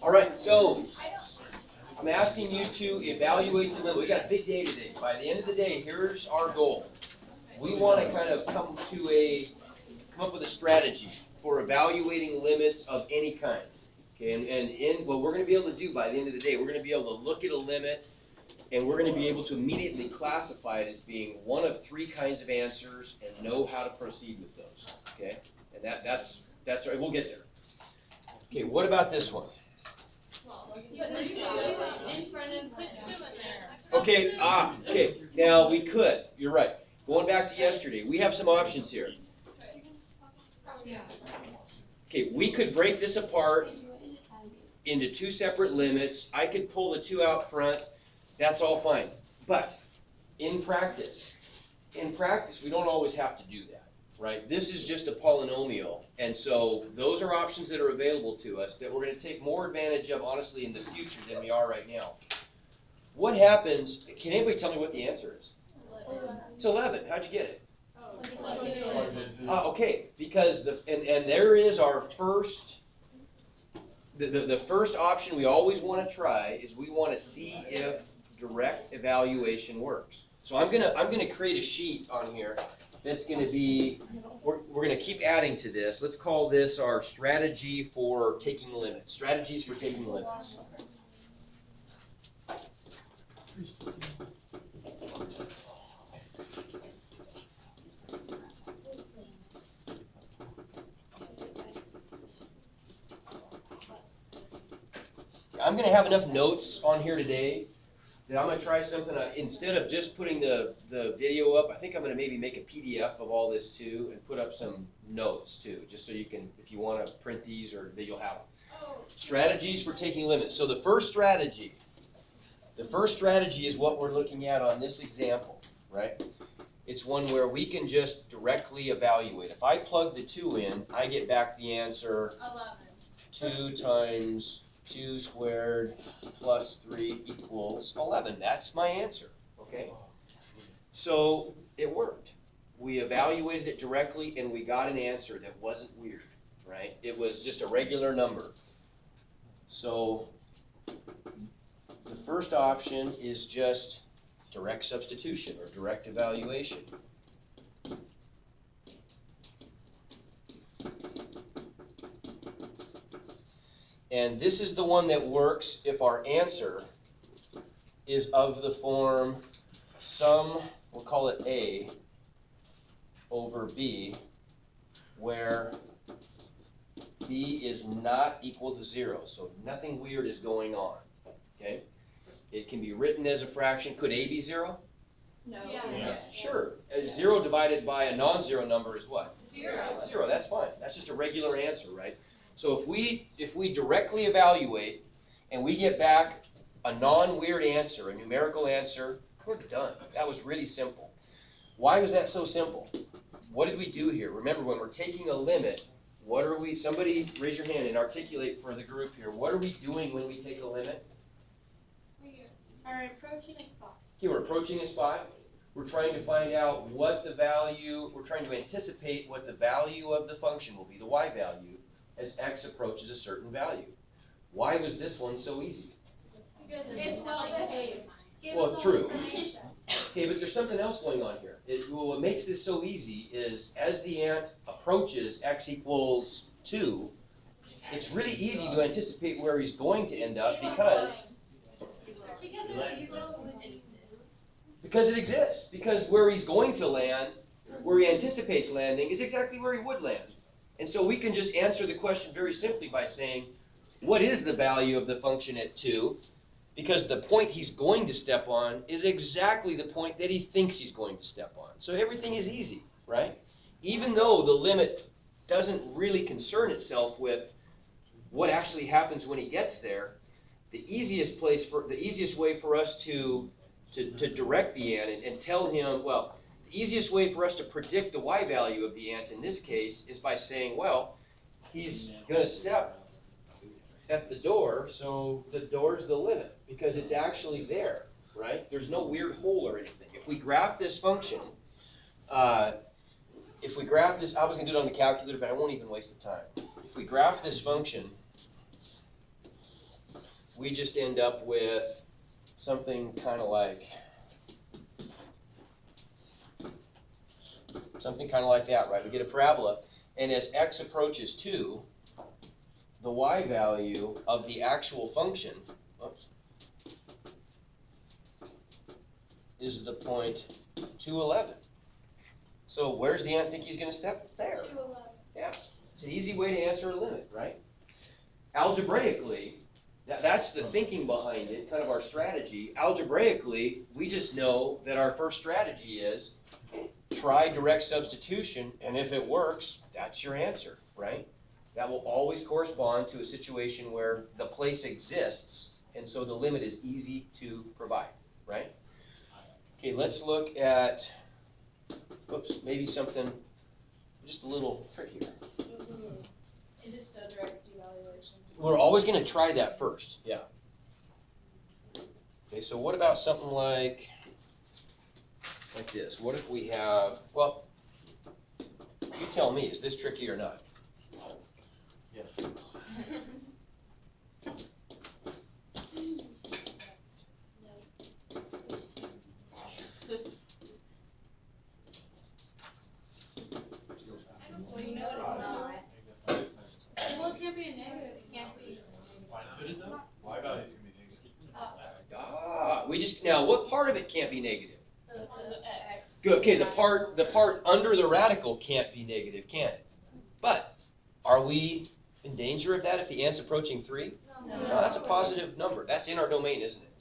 All right, so I'm asking you to evaluate the limit. We got a big day today. By the end of the day, here's our goal. We want to kind of come up with a strategy for evaluating limits of any kind. Okay, and what we're going to be able to do by the end of the day, we're going to be able to look at a limit, and we're going to be able to immediately classify it as being one of three kinds of answers and know how to proceed with those. Okay, and that's right. We'll get there. Okay, what about this one? Okay, okay. Now we could. You're right. Going back to yesterday, we have some options here. Okay, we could break this apart into two separate limits. I could pull the two out front. That's all fine. But in practice, we don't always have to do that, right? This is just a polynomial. And so those are options that are available to us that we're going to take more advantage of, honestly, in the future than we are right now. What happens, can anybody tell me what the answer is? 11. It's 11. How'd you get it? Okay, because and there is our first, the first option we always want to try is we want to see if direct evaluation works. So I'm gonna create a sheet on here that's gonna be, we're gonna keep adding to this. Let's call this our strategy for taking limits. Strategies for taking limits. I'm going to have enough notes on here today that I'm going to try something. Instead of just putting the video up, I think I'm going to maybe make a PDF of all this too and put up some notes too, just so you can, if you want to print these, or that you'll have them. Strategies for taking limits. So the first strategy is what we're looking at on this example, right? It's one where we can just directly evaluate. If I plug the 2 in, I get back the answer 11. 2 times 2 squared plus 3 equals 11. That's my answer, okay? So it worked. We evaluated it directly and we got an answer that wasn't weird, right? It was just a regular number. So the first option is just direct substitution or direct evaluation. And this is the one that works if our answer is of the form sum, we'll call it A, over B, where B is not equal to 0. So nothing weird is going on, okay? It can be written as a fraction. Could A be 0? No. Yes. Sure. 0 divided by a non-zero number is what? 0. 0, that's fine. That's just a regular answer, right? So if we directly evaluate and we get back a non-weird answer, a numerical answer, we're done. That was really simple. Why was that so simple? What did we do here? Remember, when we're taking a limit, what are we, somebody raise your hand and articulate for the group here. What are we doing when we take a limit? We are approaching a spot. Okay, we're approaching a spot. We're trying to find out what the value, we're trying to anticipate what the value of the function will be, the y value, as x approaches a certain value. Why was this one so easy? Because it's not behaved. Well, true. Okay, but there's something else going on here. What makes this so easy is as the ant approaches x equals 2, it's really easy to anticipate where he's going to end up because it exists. Because where he's going to land, where he anticipates landing, is exactly where he would land. And so we can just answer the question very simply by saying, what is the value of the function at 2? Because the point he's going to step on is exactly the point that he thinks he's going to step on. So everything is easy, right? Even though the limit doesn't really concern itself with what actually happens when he gets there, the easiest way for us to direct the ant and tell him, well, the easiest way for us to predict the y value of the ant in this case is by saying, well, he's going to step at the door, so the door's the limit, because it's actually there, right? There's no weird hole or anything. If we graph this function, if we graph this, I was gonna do it on the calculator, but I won't even waste the time. If we graph this function, we just end up with something kind of like that, right? We get a parabola, and as x approaches 2, the y value of the actual function, is the point 211. So where's the ant think he's going to step? There. 211. Yeah. It's an easy way to answer a limit, right? Algebraically, that's the thinking behind it, kind of our strategy. Algebraically, we just know that our first strategy is try direct substitution, and if it works, that's your answer, right? That will always correspond to a situation where the place exists, and so the limit is easy to provide, right? Okay, let's look at, maybe something just a little trickier. Is it still direct evaluation? We're always going to try that first, yeah. Okay, so what about something like this? What if we have, well, you tell me, is this tricky or not? Yeah. Well, you know it's not. Well, it can't be a negative. It can't be. Why could it though? Why values can be negative? Now what part of it can't be negative? X. Good, okay, the part under the radical can't be negative, can it? But are we in danger of that if the ant's approaching 3? No. No, that's a positive number. That's in our domain, isn't it?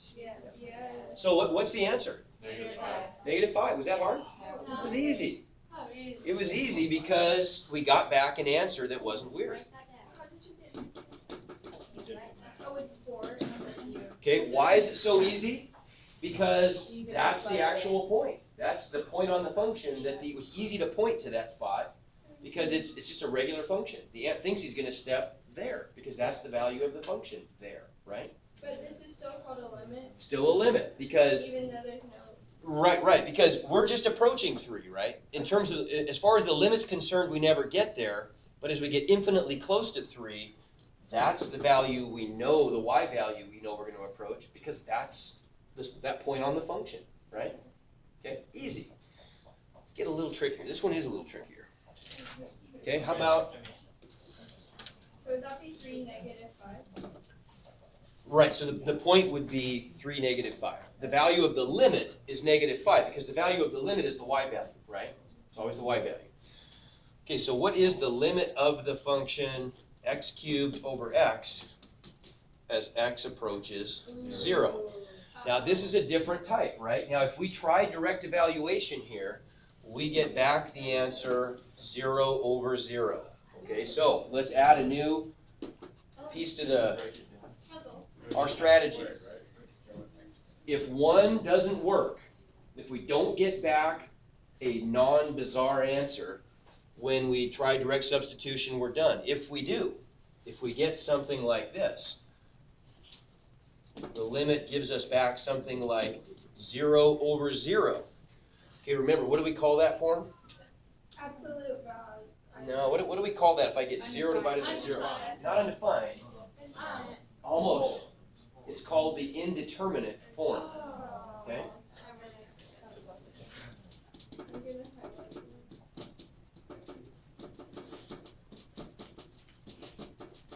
Yeah. So what's the answer? -5. -5. Was that hard? No. It was easy. Oh, easy. It was easy because we got back an answer that wasn't weird. How did you get? Oh, it's 4. Okay, why is it so easy? Because that's the actual point. That's the point on the function that it was easy to point to that spot because it's just a regular function. The ant thinks he's going to step there because that's the value of the function there, right? But this is still called a limit, Still a limit because even though there's no. right, because we're just approaching 3, right? In terms of, as far as the limit's concerned, we never get there, but as we get infinitely close to 3, that's the value we know, the y value we know we're going to approach because that's that point on the function, right? Okay, easy. Let's get a little trickier. This one is a little trickier. Okay, how about, So would that be 3 -5? right, so the point would be 3 -5. The value of the limit is -5 because the value of the limit is the y value, right? It's always the y value. Okay, so what is the limit of the function x cubed over x as x approaches 0? Now this is a different type, right? Now if we try direct evaluation here, we get back the answer 0/0. Okay, so let's add a new piece to our strategy. If one doesn't work, if we don't get back a non-bizarre answer when we try direct substitution, we're done. If we do, if we get something like this, the limit gives us back something like 0/0. Okay, remember, what do we call that form? Absolute value. No, what do we call that if I get 0 divided by 0? Not undefined. Almost. It's called the indeterminate form. Okay?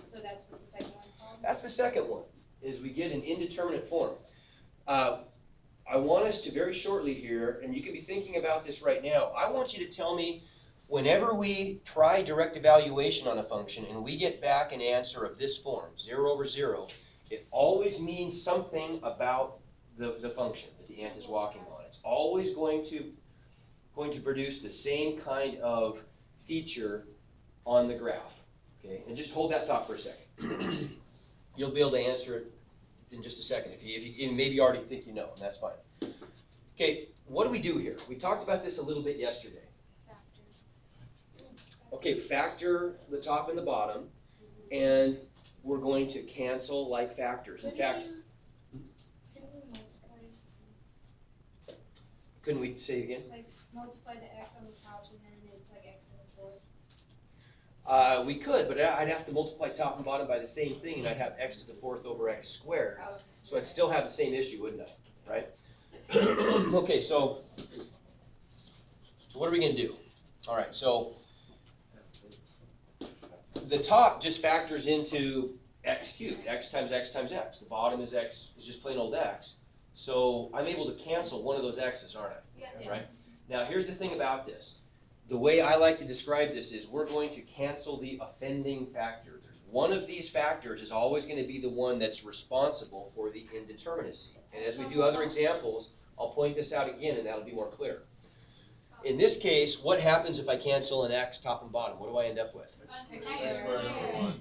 So that's what the second one's called? That's the second one, is we get an indeterminate form. I want us to very shortly here, and you can be thinking about this right now, I want you to tell me whenever we try direct evaluation on a function and we get back an answer of this form, 0/0, it always means something about the function that the ant is walking on. It's always going to produce the same kind of feature on the graph. Okay, and just hold that thought for a second. You'll be able to answer it in just a second. If you maybe already think you know, and that's fine. Okay, what do we do here? We talked about this a little bit yesterday. Okay, factor the top and the bottom, and we're going to cancel like factors. In fact, couldn't we say it again? Like multiply the x on the tops and then it's like x We could, but I'd have to multiply top and bottom by the same thing, and I'd have x to the fourth over x squared. So I'd still have the same issue, wouldn't I? Right? Okay, so what are we gonna do? All right, so the top just factors into x cubed, x times x times x. The bottom is x, is just plain old x. So I'm able to cancel one of those x's, aren't I? Yeah. Right? Now here's the thing about this. The way I like to describe this is we're going to cancel the offending factor. There's one of these factors is always going to be the one that's responsible for the indeterminacy. And as we do other examples, I'll point this out again and that'll be more clear. In this case, what happens if I cancel an x top and bottom? What do I end up with?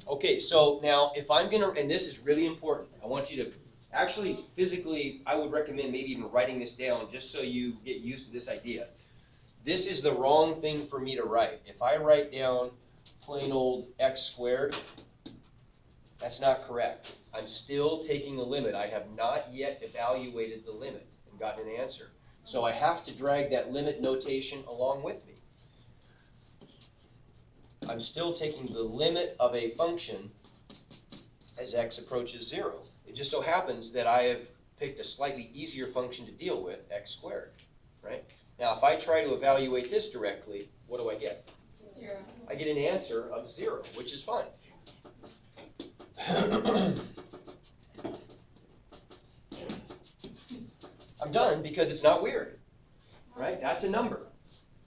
Okay, so now if I'm gonna, and this is really important, I want you to, actually physically, I would recommend maybe even writing this down just so you get used to this idea. This is the wrong thing for me to write. If I write down plain old x squared, that's not correct. I'm still taking a limit. I have not yet evaluated the limit and gotten an answer. So I have to drag that limit notation along with me. I'm still taking the limit of a function as x approaches 0. It just so happens that I have picked a slightly easier function to deal with, x squared, right? Now, if I try to evaluate this directly, what do I get? 0. I get an answer of 0, which is fine. I'm done because it's not weird, right? That's a number.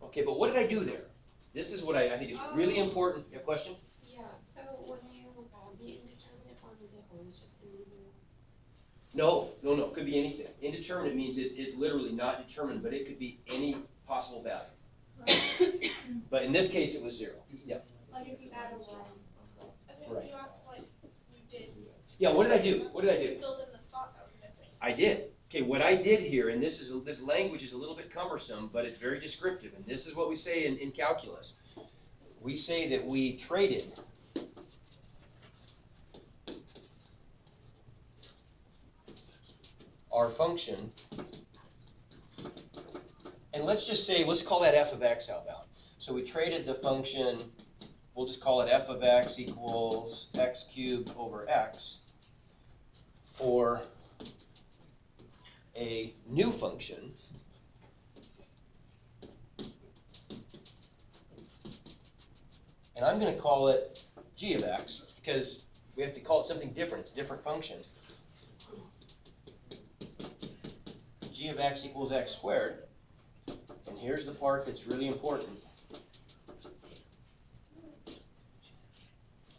Okay, but what did I do there? This is what I think is really important. A question? Yeah, so when you the indeterminate one, is it always just gonna be 0? No. It could be anything. Indeterminate means it's literally not determined, but it could be any possible value. Right. But in this case, it was 0. Yeah. Like if you add a 1. Right. You asked what you did. Yeah. What did I do? What did I do? Filled in the spot that was missing. I did. Okay. What I did here, and this language is a little bit cumbersome, but it's very descriptive, and this is what we say in calculus. We say that we traded our function, and let's just say, let's call that f of x out loud. So we traded the function, we'll just call it f of x equals x cubed over x for a new function and I'm going to call it g of x because we have to call it something different. It's a different function. G of x equals x squared. And here's the part that's really important.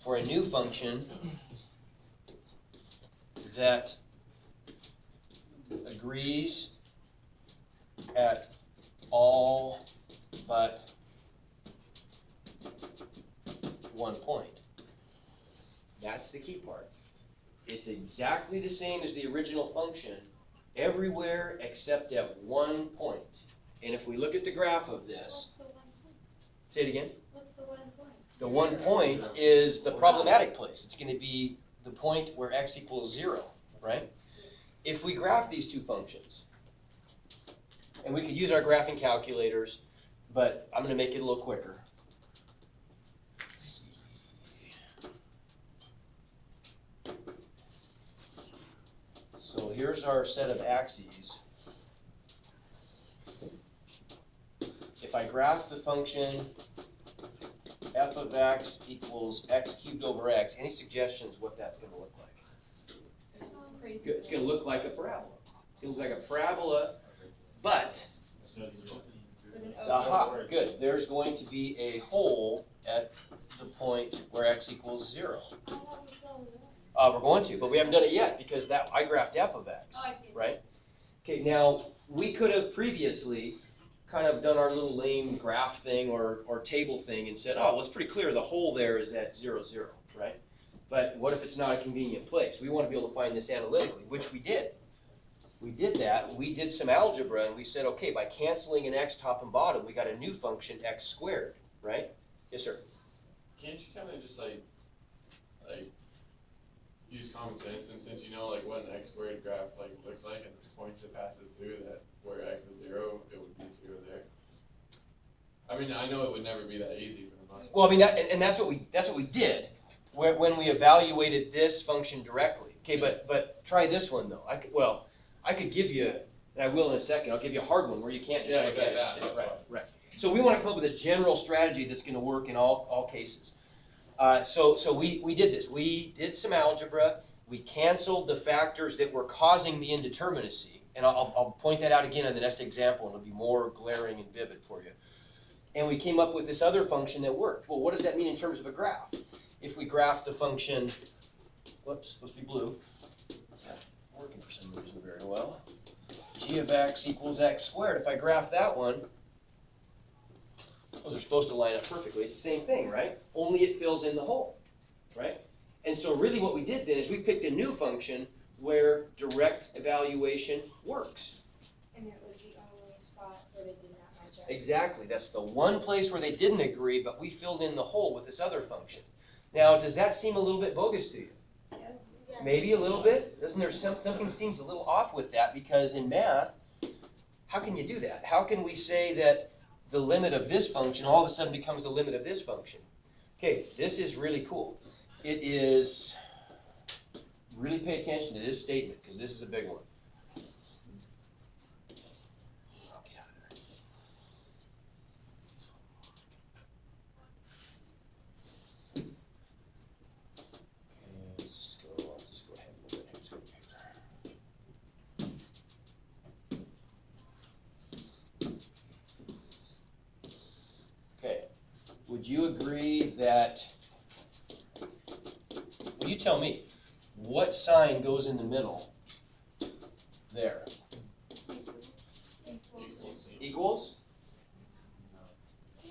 For a new function that agrees at all but one point. That's the key part. It's exactly the same as the original function everywhere except at one point. And if we look at the graph of this, What's the 1 point? say it again. What's the 1 point? The 1 point is the problematic place. It's going to be the point where x equals 0, right? If we graph these two functions, and we could use our graphing calculators, but I'm going to make it a little quicker. Let's see. So here's our set of axes. If I graph the function f of x equals x cubed over x, any suggestions what that's going to look like? Crazy. Good. It's going to look like a parabola. It's going to look like a parabola, but aha, good. There's going to be a hole at the point where x equals 0. We're going to, but we haven't done it yet because I graphed f of x, Oh, I see. right? Okay, now we could have previously kind of done our little lame graph thing or table thing and said, oh, well, it's pretty clear the hole there is at 0, 0, right? But what if it's not a convenient place? We want to be able to find this analytically, which we did. We did that. We did some algebra, and we said, okay, by canceling an x top and bottom, we got a new function, x squared, right? Yes, sir. Can't you kind of just like use common sense, and since you know like what an x squared graph like looks like and the points it passes through, that where x is 0, it would be 0 there. I mean, I know it would never be that easy for the most. Well, I mean, that's what we did when we evaluated this function directly. Okay, but try this one though. I could give you, and I will in a second, I'll give you a hard one where you can't just Yeah, look at it. exactly, and say, yeah, right. So we want to come up with a general strategy that's going to work in all cases. So we did this. We did some algebra. We canceled the factors that were causing the indeterminacy. And I'll point that out again in the next example, and it'll be more glaring and vivid for you. And we came up with this other function that worked. Well, what does that mean in terms of a graph? If we graph the function, whoops, supposed to be blue. It's not working for some reason very well. G of x equals x squared. If I graph that one, those are supposed to line up perfectly. It's the same thing, right? Only it fills in the hole, right? And so really what we did then is we picked a new function where direct evaluation works. And it was the only spot where they did not match up. Exactly. That's the one place where they didn't agree, but we filled in the hole with this other function. Now, does that seem a little bit bogus to you? Yes. Maybe a little bit? Doesn't there something seems a little off with that? Because in math, how can you do that? How can we say that the limit of this function all of a sudden becomes the limit of this function? Okay, this is really cool. It is, really pay attention to this statement because this is a big one. I'll get out of there. Okay, I'll just go ahead and move it. Let's go here. Okay, would you agree that, well, you tell me, what sign goes in the middle there? Equals?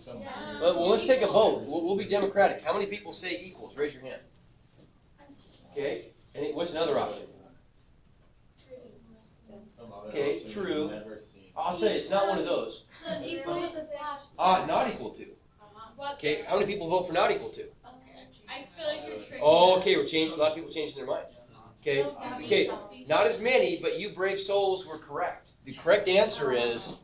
Yeah. Well, let's take a vote. We'll be democratic. How many people say equals? Raise your hand. Okay, and what's another option? Some other Okay, option true. we've never seen. I'll tell you, it's not one of those. The equal with the slash. Not equal to. What? Okay, how many people vote for not equal to? I feel like you're tricking. Oh, okay, we're changing, a lot of people changing their mind. Okay, okay, not as many, but you brave souls were correct. The correct answer is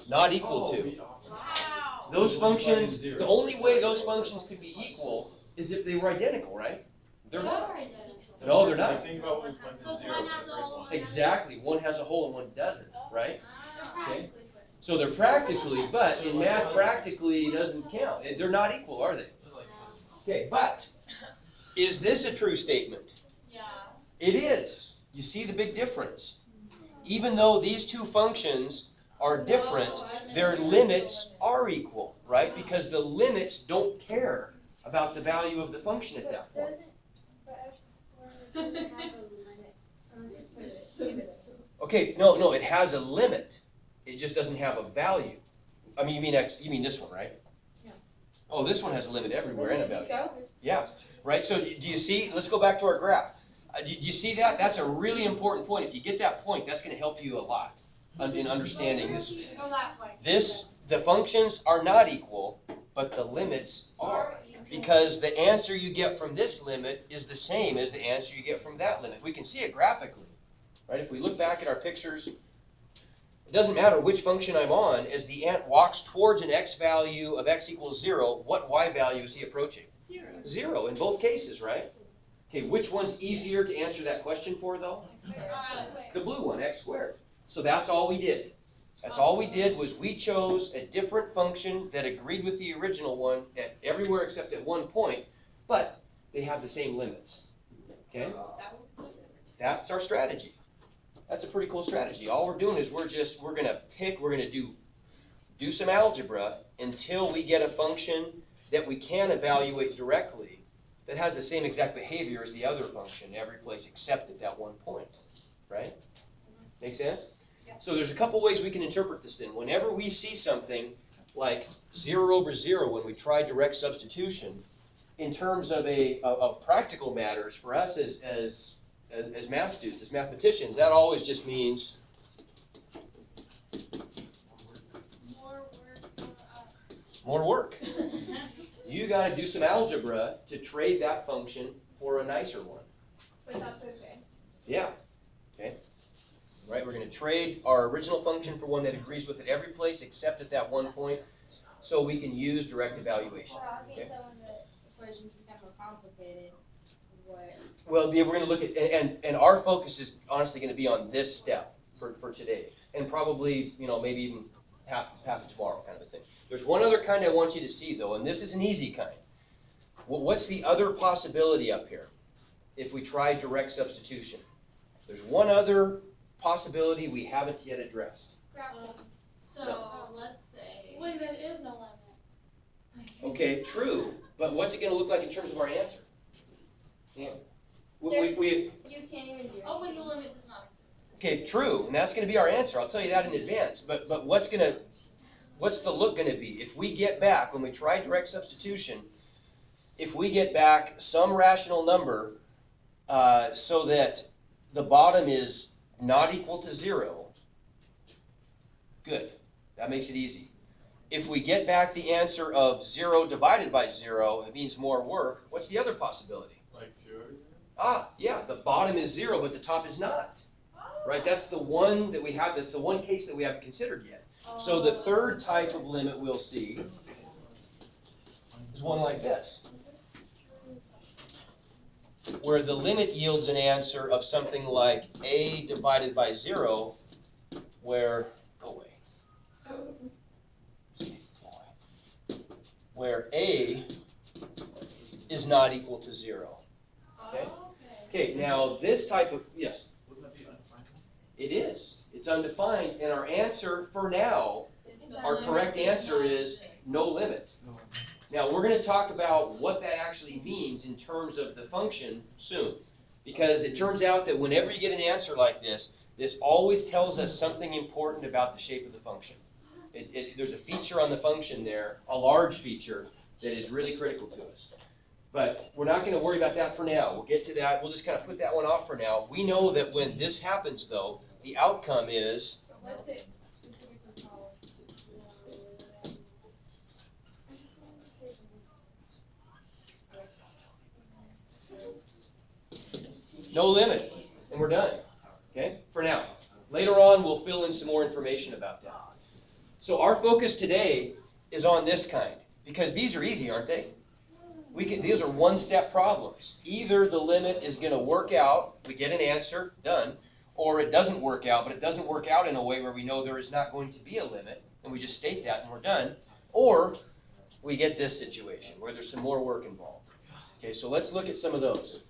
not equal to. Wow. Those functions, the only way those functions could be equal is if they were identical, right? They're not. No, they're not. Think about when we went to But zero one for has the a first hole, one. one has- Exactly, one has a hole and one doesn't, right? Okay. So they're practically, but in math, practically doesn't count. They're not equal, are they? Okay, but is this a true statement? Yeah. It is. You see the big difference. Even though these two functions are different, their limits are equal, right? Because the limits don't care about the value of the function at that point. But x squared doesn't have a limit unless you put it in it. Okay, no, it has a limit. It just doesn't have a value. I mean, you mean this one, right? Yeah. Oh, this one has a limit everywhere and a Just value. go. Yeah, right, so do you see, let's go back to our graph. Do you see that? That's a really important point. If you get that point, that's gonna help you a lot in understanding this. Go that way. The functions are not equal, but the limits are. Because the answer you get from this limit is the same as the answer you get from that limit. We can see it graphically, right? If we look back at our pictures, it doesn't matter which function I'm on, as the ant walks towards an x value of x equals 0, what y value is he approaching? 0 in both cases, right? Okay, which one's easier to answer that question for though? The blue one, x squared. So that's all we did. That's all we did was we chose a different function that agreed with the original one at everywhere except at one point, but they have the same limits. Okay? That's our strategy. That's a pretty cool strategy. All we're doing is we're gonna do some algebra until we get a function that we can evaluate directly that has the same exact behavior as the other function every place except at that one point, right? Make sense? So there's a couple ways we can interpret this then. Whenever we see something like 0 over 0 when we try direct substitution, in terms of practical matters for us as math students, as mathematicians, that always just means more work. You got to do some algebra to trade that function for a nicer one. But that's okay. Yeah. Okay. Right, we're going to trade our original function for one that agrees with it every place except at that one point. so we can use direct evaluation. Well, Okay. okay, so when the equations become more complicated, what? Well, we're gonna look at, and our focus is honestly gonna be on this step for today, and probably, maybe even half of tomorrow kind of a thing. There's one other kind I want you to see though, and this is an easy kind. What's the other possibility up here if we try direct substitution? There's one other possibility we haven't yet addressed. So, No. let's say. Wait, there is no limit. Okay, true, but what's it gonna look like in terms of our answer? Yeah. We, You can't even do it. Oh, when the limit does not exist. okay, true, and that's gonna be our answer, I'll tell you that in advance, but what's the look gonna be? If we get back, when we try direct substitution, if we get back some rational number, so that the bottom is not equal to 0, good, that makes it easy. If we get back the answer of 0 divided by 0, it means more work, what's the other possibility? Like 2 or Yeah, the bottom is 0, but the top is not. Right, that's the one that we have, that's the one case that we haven't considered yet. So the third type of limit we'll see is one like this, where the limit yields an answer of something like a divided by 0, where, go away, where a is not equal to 0. Okay? Okay, now this type of, yes? Wouldn't that be undefined? It is. It's undefined, and our answer for now, our correct answer is no limit. No. Now, we're going to talk about what that actually means in terms of the function soon, because it turns out that whenever you get an answer like this always tells us something important about the shape of the function. There's a feature on the function there, a large feature, that is really critical to us. But we're not going to worry about that for now. We'll get to that. We'll just kind of put that one off for now. We know that when this happens, though, the outcome is What's it specifically called? no limit, and we're done. Okay, for now. Later on, we'll fill in some more information about that. So our focus today is on this kind, because these are easy, aren't they? These are one-step problems. Either the limit is going to work out, we get an answer, done, or it doesn't work out, but it doesn't work out in a way where we know there is not going to be a limit, and we just state that and we're done, or we get this situation where there's some more work involved. Okay, so let's look at some of those.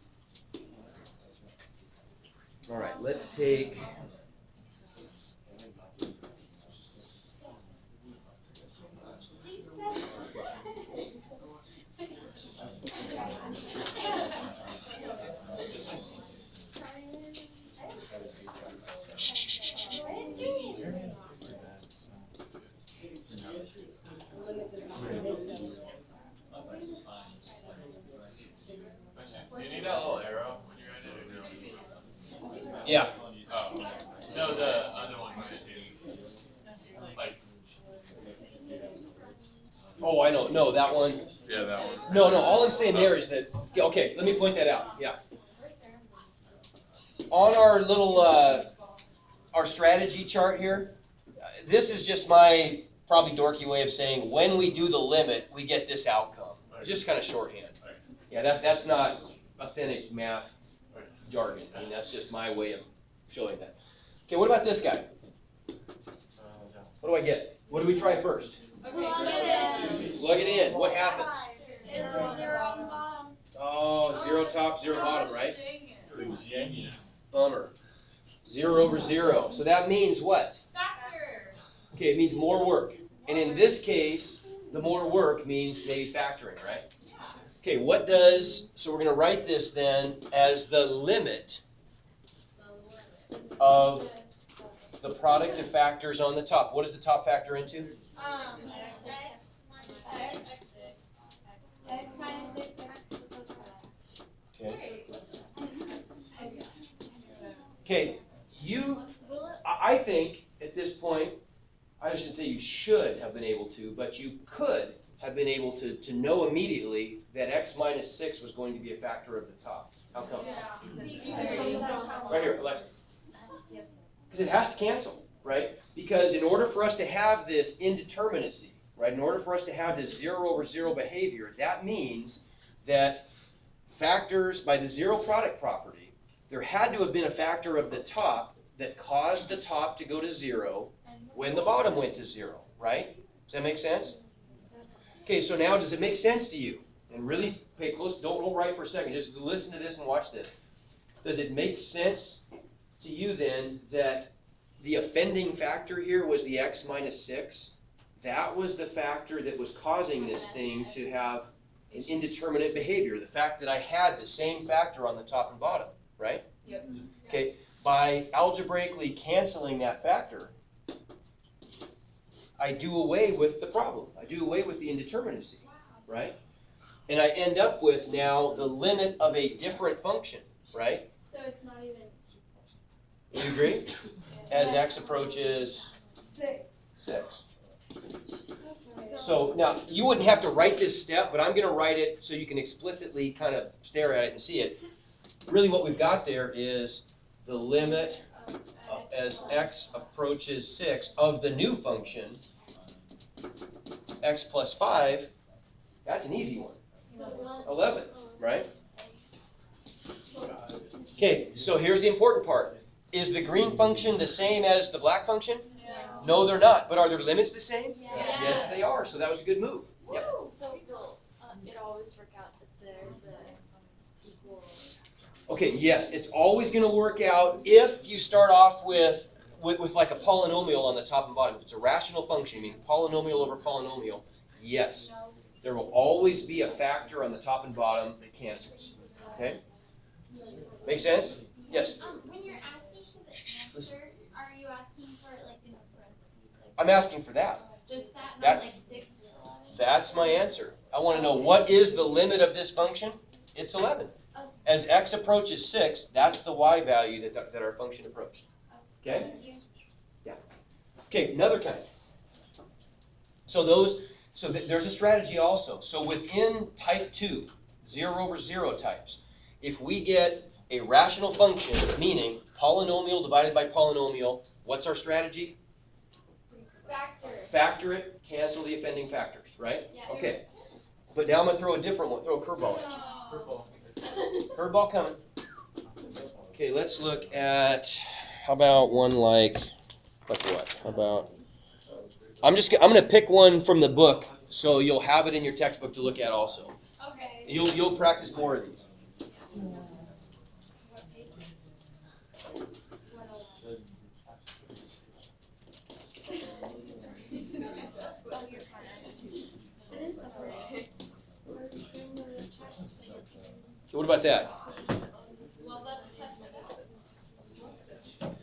All right, let's take... Do you need that little arrow when you're in it or no? Yeah. Oh, no, the other one. Like, Oh, I know. No, that one. yeah, that one. No, all I'm saying there is that, okay, let me point that out. Yeah. On our little, our strategy chart here, this is just my probably dorky way of saying when we do the limit, we get this outcome. It's just kind of shorthand. Yeah, that's not authentic math jargon. I mean, that's just my way of showing that. Okay, what about this guy? What do I get? What do we try first? Plug it in. What happens? Zero, zero on the bottom. Oh, 0 top, 0 bottom, right? Genius. Bummer. 0 over 0. So that means what? Factor. Okay, it means more work. And in this case, the more work means maybe factoring, right? Okay, so we're going to write this then as the limit of the product of factors on the top. What does the top factor into? X minus 6. Okay. Okay, I think at this point, I shouldn't say you should have been able to, but you could have been able to know immediately that x minus 6 was going to be a factor of the top. How come? Right here, Alexis. Because it has to cancel, right? Because in order for us to have this indeterminacy, right? In order for us to have this 0 over 0 behavior, that means that factors by the zero product property, there had to have been a factor of the top that caused the top to go to 0 when the bottom went to 0, right? Does that make sense? Okay, so now does it make sense to you? And really pay close, don't write for a second, just listen to this and watch this. Does it make sense to you then that the offending factor here was the x minus 6? That was the factor that was causing this thing to have an indeterminate behavior. The fact that I had the same factor on the top and bottom, right? Yep. Okay, by algebraically canceling that factor, I do away with the problem. I do away with the indeterminacy, right? And I end up with now the limit of a different function, right? So it's not even. You agree? As x approaches 6. So now, you wouldn't have to write this step, but I'm going to write it so you can explicitly kind of stare at it and see it. Really what we've got there is the limit as x approaches 6 of the new function, x plus 5, that's an easy one. 11, right? Okay, so here's the important part. Is the green function the same as the black function? No, they're not. But are their limits the same? Yes, they are. So that was a good move. Yep. So it always work out that there's a equal. Okay, yes, it's always going to work out if you start off with like a polynomial on the top and bottom. If it's a rational function, I mean polynomial over polynomial, yes. There will always be a factor on the top and bottom that cancels. Okay? Make sense? Yes? When you're asking for the answer, are you asking for it like in a parentheses? Like I'm asking for that. just that, That- not like 6 to 11? That's my answer. I want to know what is the limit of this function? It's 11. As x approaches 6, that's the y value that our function approached. Okay? Yeah. Okay, another kind. So there's a strategy also. So within type 2, 0 over 0 types, if we get a rational function, meaning polynomial divided by polynomial, what's our strategy? Factor. Factor it, cancel the offending factors, right? Yeah. Okay. But now I'm going to throw a different one, throw a curveball at you. Purple. Curveball coming. Okay, let's look at, how about one like what? How about, I'm going to pick one from the book so you'll have it in your textbook to look at also. Okay. You'll practice more of these. What about that? Well, let's test it.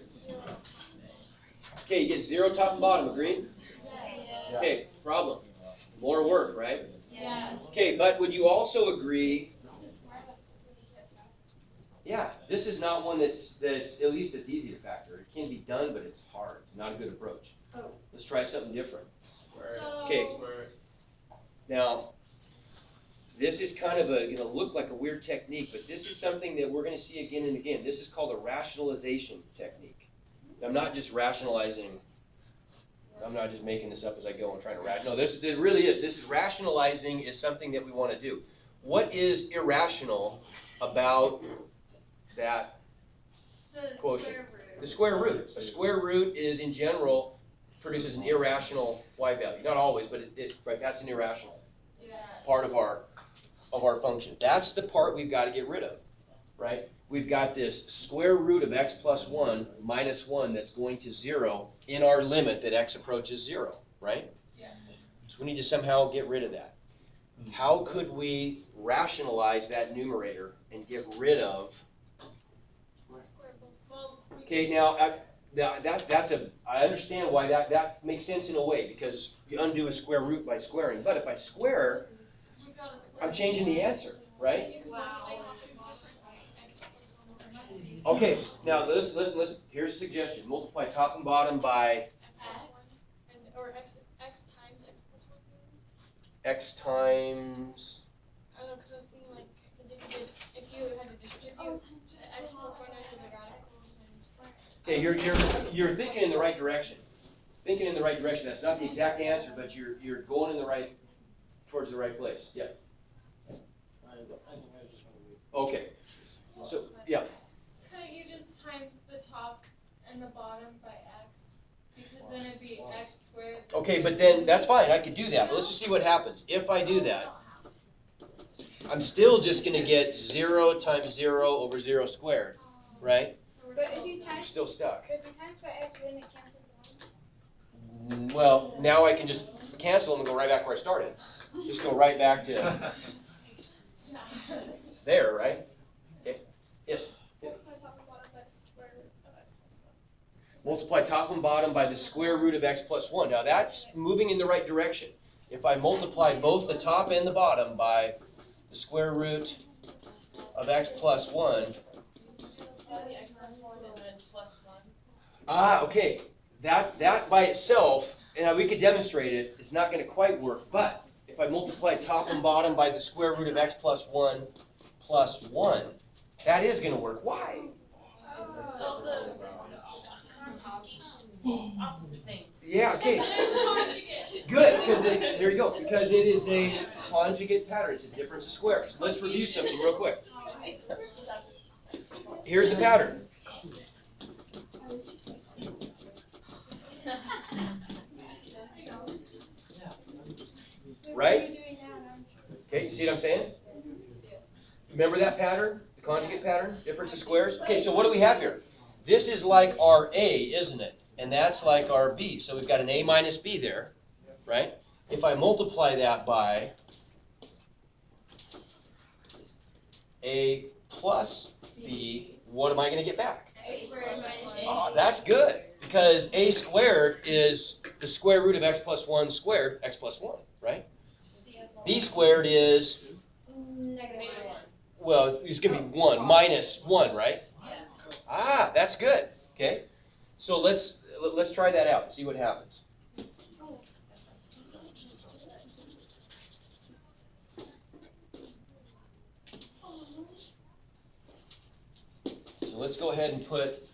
Okay, you get 0 top and bottom, agreed? Yes. Okay, problem. More work, right? Yes. Okay, but would you also agree, yeah, this is not one that's at least it's easy to factor. It can be done, but it's hard. It's not a good approach. Let's try something different. Okay. Now, this is kind of going to look like a weird technique, but this is something that we're going to see again and again. This is called a rationalization technique. I'm not just rationalizing. I'm not just making this up as I go and trying to rationalize. No, it really is. This is rationalizing is something that we want to do. What is irrational about that quotient? The square root. A square root is, in general, produces an irrational y value. Not always, but right, that's an irrational part of our function. That's the part we've got to get rid of, right? We've got this square root of x plus 1 minus 1 that's going to 0 in our limit that x approaches 0, right? Yeah. So we need to somehow get rid of that. How could we rationalize that numerator and get rid of? Okay, now I understand why that makes sense in a way, because you undo a square root by squaring. But if I square, I'm changing the answer, right? Okay, now listen. Here's a suggestion. Multiply top and bottom by Or x times x plus 1. x times. I don't know, because I was thinking like, if you had to distribute x plus 1 over the radical. Okay, you're thinking in the right direction. thinking in the right direction. That's not the exact answer, but you're going in the right, towards the right place. Yeah. Okay. So, yeah. Couldn't you just times the top and the bottom by x? Because then it'd be x squared. Okay, but then, that's fine, I could do that, but let's just see what happens. If I do that, I'm still just gonna get 0 times 0 over 0 squared, right? But if you I'm times, still stuck. if you times by x, wouldn't it cancel one? Well, now I can just cancel and go right back where I started. Just go right back to there, right? Okay. Yes? Multiply top and bottom by the square root of x plus one. Multiply top and bottom by the square root of x plus 1. Now that's moving in the right direction. If I multiply both the top and the bottom by the square root of x plus 1. X plus one and then plus one. Ah, okay. That by itself, and we could demonstrate it, it's not going to quite work. But if I multiply top and bottom by the square root of x plus 1 plus 1, that is going to work. Why? So the opposite things. Yeah, okay. Good, because it's, there you go, because it is a conjugate pattern. It's a difference of squares. Let's review something real quick. Here's the pattern. Right? Okay, you see what I'm saying? Remember that pattern? The conjugate pattern? Difference of squares? Okay, so what do we have here? This is like our A, isn't it? And that's like our B. So we've got an A minus B there, right? If I multiply that by A plus B, what am I going to get back? A squared minus A. Oh, that's good, because A squared is the square root of x plus 1 squared, x plus 1, right? B squared is, Negative one. well, it's going to be 1 minus 1, right? Yes. Ah, that's good. Okay, so let's try that out and see what happens. So let's go ahead and put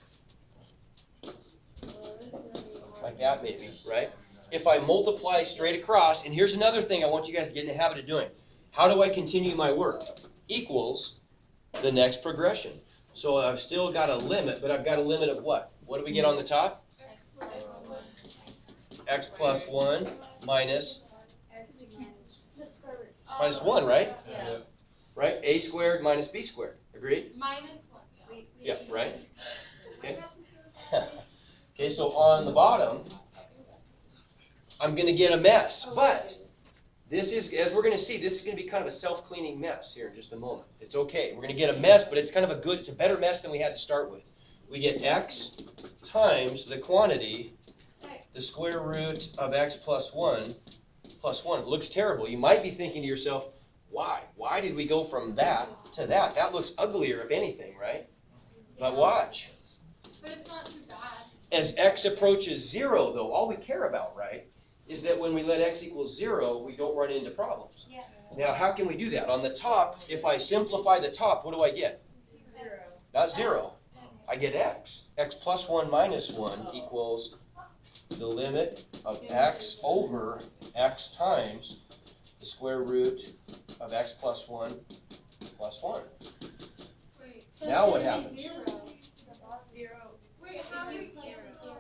like that maybe, right? If I multiply straight across, and here's another thing I want you guys to get in the habit of doing. How do I continue my work? Equals the next progression. So I've still got a limit, but I've got a limit of what? What do we get on the top? X plus one. X plus 1 minus Minus 1, right? Yeah. Right? A squared minus B squared. Agreed? Minus one. Yeah, right? Okay. Okay, so on the bottom, I'm going to get a mess. But this is, as we're going to see, this is going to be kind of a self-cleaning mess here in just a moment. It's okay. We're going to get a mess, but it's kind of a good, it's a better mess than we had to start with. We get x times the quantity, the square root of x plus 1 plus 1. It looks terrible. You might be thinking to yourself, why? Why did we go from that to that? That looks uglier, if anything, right? But watch. But it's not too bad. As x approaches 0, though, all we care about, right, is that when we let x equal 0, we don't run into problems. Yeah. Now, how can we do that? On the top, if I simplify the top, what do I get? 0. Not 0. I get x. X plus 1 minus 1 equals the limit of x over x times the square root of x plus 1 plus 1. Wait. Now what happens? 0. Wait, how do you cancel?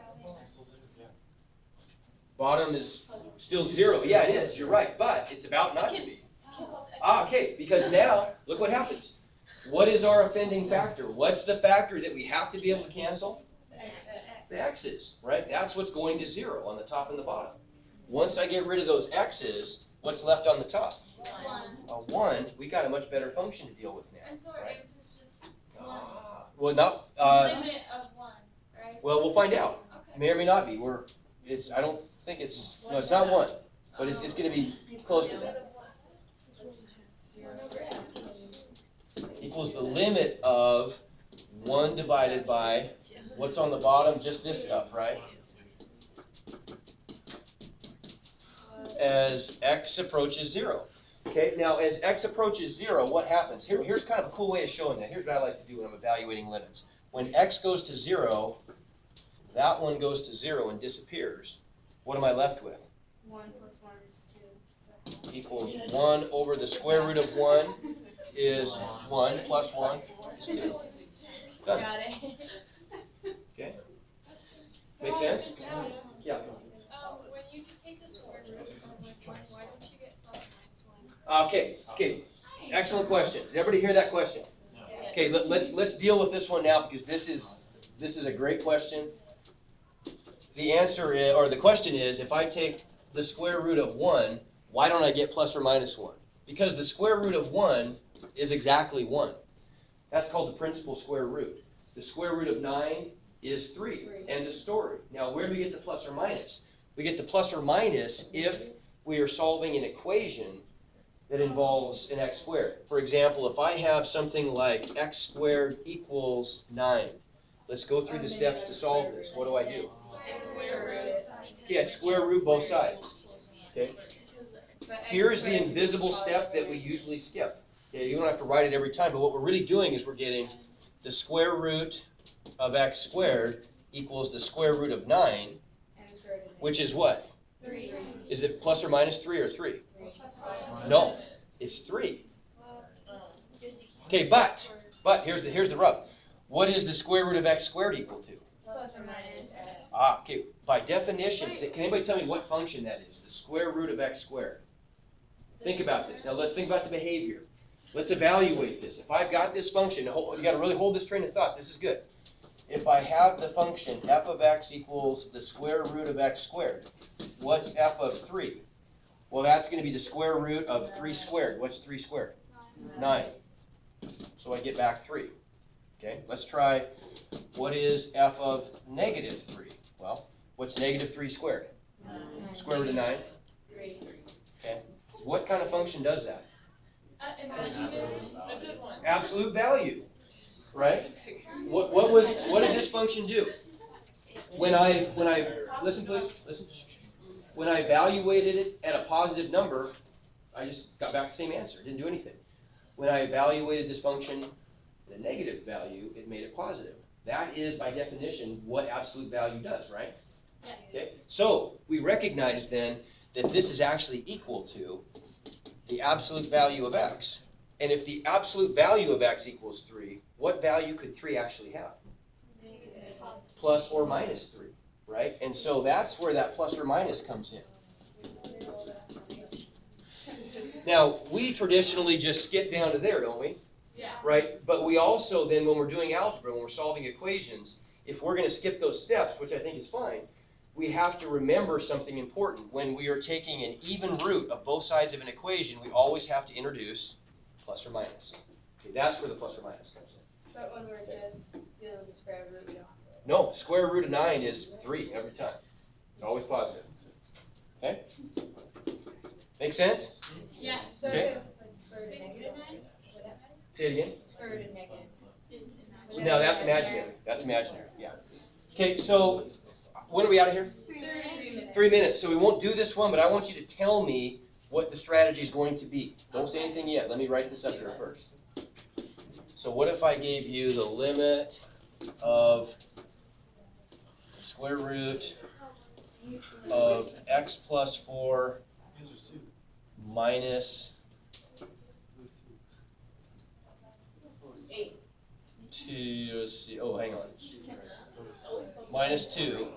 Bottom is still 0. Yeah, it is. You're right. But it's about not to be. Ah, okay. Because now, look what happens. What is our offending factor? What's the factor that we have to be able to cancel? The x's, right? That's what's going to 0 on the top and the bottom. Once I get rid of those x's, what's left on the top? 1. A 1. We got a much better function to deal with now. And so our Right. answer is just 1. Well, not. Limit of 1, right? Well, we'll find out. Okay. May or may not be. I don't think it's. No, it's not 1, but it's going to be close to that. Equals the limit of 1 divided by what's on the bottom, just this stuff, right? As x approaches 0. Okay, now as x approaches 0, what happens? Here's kind of a cool way of showing that. Here's what I like to do when I'm evaluating limits. When x goes to 0, that one goes to 0 and disappears. What am I left with? 1 plus 1 is 2. Equals 1 over the square root of 1 is 1 plus 1 is 2. Done. Got it. Okay? Make sense? Yeah. When you take the square root of 1, why don't you get plus minus 1? Okay. Excellent question. Did everybody hear that question? Okay, let's deal with this one now because this is a great question. The answer is, or the question is, if I take the square root of 1, why don't I get plus or minus 1? Because the square root of 1 is exactly 1. That's called the principal square root. The square root of 9 is 3. End of story. Now, where do we get the plus or minus? We get the plus or minus if we are solving an equation that involves an x squared. For example, if I have something like x squared equals 9, let's go through the steps to solve this. What do I do? Yeah, square root both sides. Okay. Here's the invisible step that we usually skip. Okay, you don't have to write it every time, but what we're really doing is we're getting the square root of x squared equals the square root of 9, which is what? 3. Is it plus or minus 3 or 3? No, it's 3. Okay, but here's the rub. What is the square root of x squared equal to? Plus or minus x. Okay, by definition, can anybody tell me what function that is? The square root of x squared. Think about this. Now let's think about the behavior. Let's evaluate this. If I've got this function, you got to really hold this train of thought. This is good. If I have the function f of x equals the square root of x squared, what's f of 3? Well, that's going to be the square root of 3 squared. What's 3 squared? 9. So I get back 3. Okay, let's try what is f of negative 3? Well, what's negative 3 squared? 9. Square root of 9? 3. Okay. What kind of function does that? A good one. Absolute value, right? What did this function do? When I listen please, listen. When I evaluated it at a positive number, I just got back the same answer. It didn't do anything. When I evaluated this function at a negative value, it made it positive. That is, by definition, what absolute value does, right? Yeah. Okay. So we recognize then that this is actually equal to the absolute value of x. And if the absolute value of x equals 3, what value could 3 actually have? Plus or minus 3, right? And so that's where that plus or minus comes in. Now, we traditionally just skip down to there, don't we? Yeah. Right? But we also then, when we're doing algebra, when we're solving equations, if we're going to skip those steps, which I think is fine, we have to remember something important. When we are taking an even root of both sides of an equation, we always have to introduce plus or minus. Okay, that's where the plus or minus comes in. But when we're just dealing with the square root, we don't. No, square root of 9 is 3 every time. It's always positive. Okay? Make sense? Yeah. So Okay. if it's like square root of negative 9, would that matter? Say it again. Square root of negative. No, that's imaginary. That's imaginary, yeah. Okay, so when are we out of here? 3 minutes. 3 minutes. So we won't do this one, but I want you to tell me what the strategy is going to be. Don't say anything yet. Let me write this up here first. So what if I gave you the limit of square root of x plus 4 minus 2, let's see, oh, hang on. Minus 2.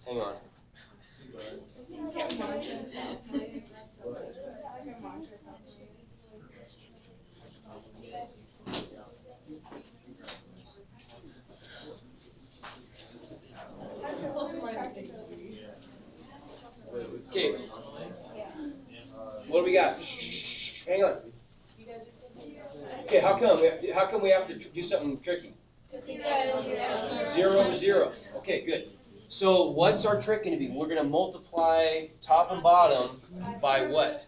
Hang on. Okay. What do we got? Hang on. Okay, how come we have to do something tricky? 0 to 0. Okay, good. So what's our trick going to be? We're going to multiply top and bottom by what?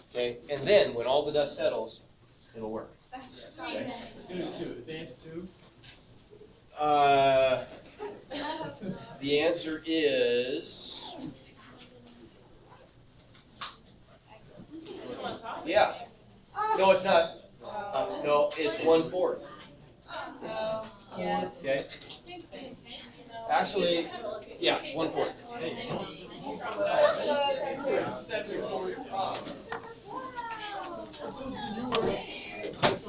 Okay, and then when all the dust settles, it'll work. Okay. 2 to 2. Is the answer 2? The answer is Yeah. No, it's not. No, it's 1/4. Yeah. Okay. Same thing. Actually, yeah, it's 1/4.